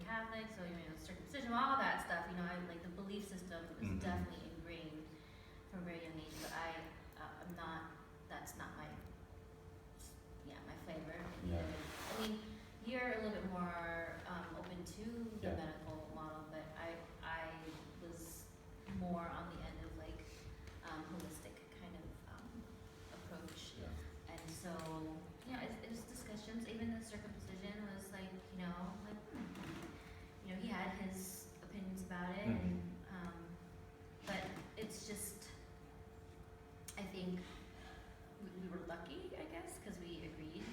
Catholic, so circumcision, all that stuff. I like the belief system is definitely ingrained from a very young age. But I'm not. That's not my flavor. Yeah. I mean, you're a little bit more open to the medical model, but I was more on the end of like holistic kind of approach. Yeah. And so, it's discussions. Even the circumcision was like, he had his opinions about it, and but it's just, I think we were lucky, I guess, because we agreed.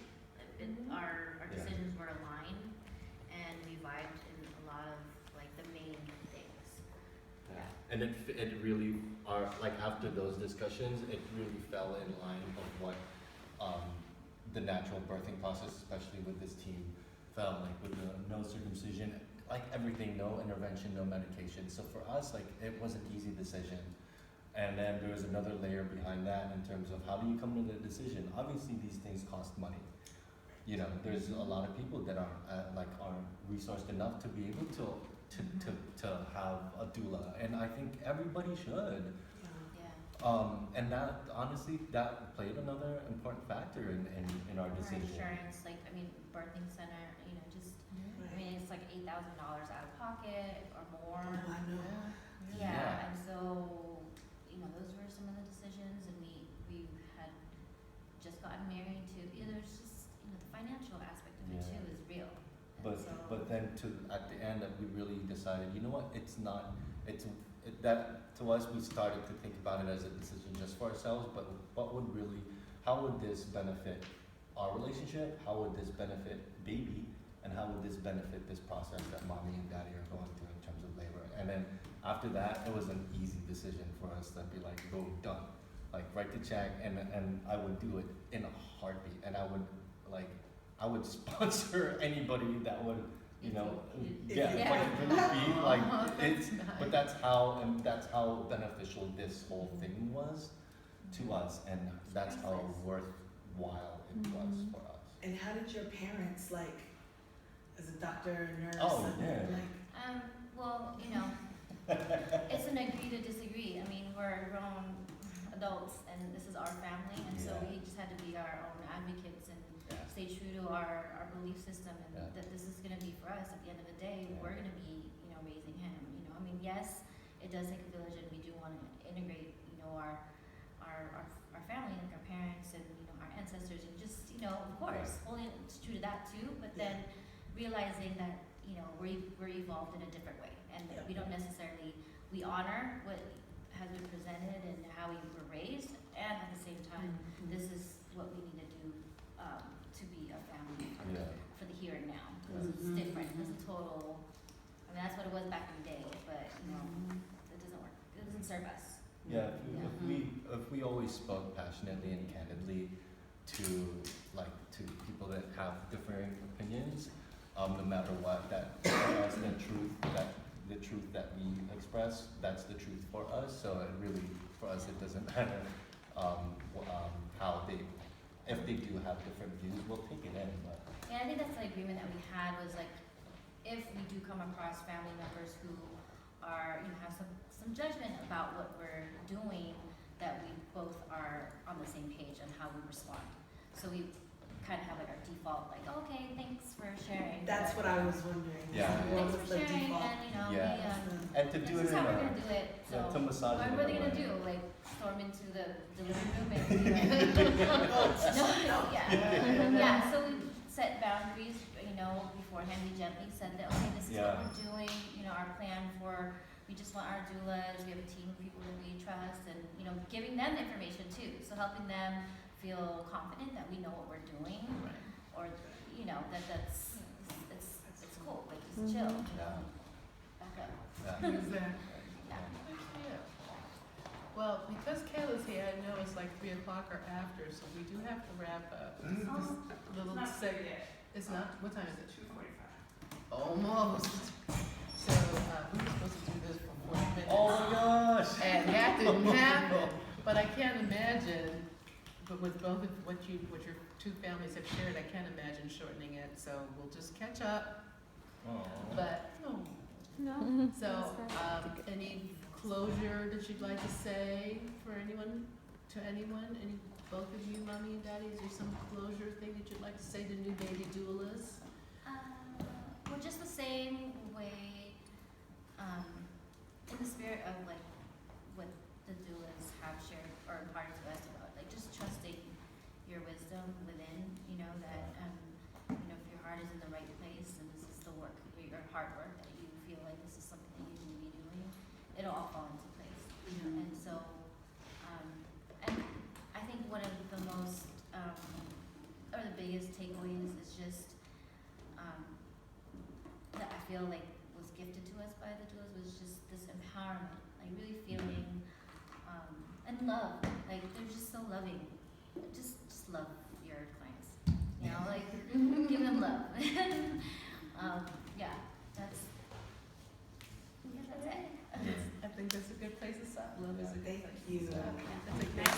Our decisions were aligned, and we vibed in a lot of like the main things. Yeah. And it really like after those discussions, it really fell in line of what the natural birthing process, especially with this team, felt like with the no circumcision, like everything, no intervention, no medication. So for us, like it was an easy decision. And then there was another layer behind that in terms of how do you come to the decision? Obviously, these things cost money. There's a lot of people that aren't resourced enough to be able to have a doula, and I think everybody should. And that honestly, that played another important factor in our decision. Insurance, birthing center, it's like $8,000 out of pocket or more. Oh, I know. Yeah, and so those were some of the decisions, and we had just gotten married too. There's just the financial aspect of it too is real. But then at the end we really decided, that to us we started to think about it as a decision just for ourselves, but how would this benefit our relationship? How would this benefit baby? And how would this benefit this process that mommy and daddy are going through in terms of labor? And then after that, it was an easy decision for us to be like, go, done. Like write the check, and I would do it in a heartbeat. And I would sponsor anybody that would, but that's how beneficial this whole thing was to us, and that's how worthwhile it was for us. And how did your parents, as a doctor, nurse? Oh, yeah. It's an agree to disagree. I mean, we're grown adults, and this is our family, and so we just had to be our own advocates and stay true to our belief system, and that this is going to be for us. At the end of the day, we're going to be, raising him. Yes, it does take a village, and we do want to integrate, our family, like our parents and our ancestors, and just of course holding true to that too. But then realizing that we're evolved in a different way, and that we don't necessarily we honor what has been presented and how we were raised, and at the same time, this is what we need to do to be a family for the here and now. Because it's different. It's a total. I mean, that's what it was back in the day, but it doesn't work. It doesn't serve us. Yeah, if we always spoke passionately and candidly to people that have differing opinions, no matter what, that for us the truth that we express, that's the truth for us. So it really, for us, it doesn't matter if they do have different views, we'll take it in. But. Yeah, I think that's the agreement that we had was if we do come across family members who are have some judgment about what we're doing, that we both are on the same page on how we respond. So we kind of have our default, okay, thanks for sharing. That's what I was wondering. Yeah. Thanks for sharing, and and to do this is it how we're gonna do it. So to massage what it are they gonna do? Storm into the living room and so we set boundaries. Beforehand we gently said that this is what we're doing. Our plan for. We just want our doulas. We have a team of people that we trust, and giving them information too. So helping them feel confident that we know what we're doing, or that's it's cool. Just chill. Back up. Well, because Kayla's here, I know it's 3 o'clock or after, so we do have to wrap up. This little segment. It's not. What time is it? 2:45. Almost. So we were supposed to do this for 40 minutes. Oh my gosh! And that didn't happen. But I can't imagine. But with both of what your two families have shared, I can't imagine shortening it. So we'll just catch up. But, No. so, any closure that you'd like to say for anyone, any, both of you, mommy and daddy, is there some closure thing that you'd like to say to new baby doulas? Well, just the same way, in the spirit of like what the doulas have shared or imparted to us about, like just trusting your wisdom within, you know, that, you know, if your heart is in the right place and this is the work, your hard work, that you feel like this is something that you need to be doing, it'll all fall into place. And so, and I think one of the most, or the biggest takeaways is just, that I feel like was gifted to us by the doulas was just this empowerment, like really feeling, and love, like they're just so loving. Just love your clients, you know, like give them love. Yeah, that's it. I think that's a good place to stop. Love is a thank you. That's a great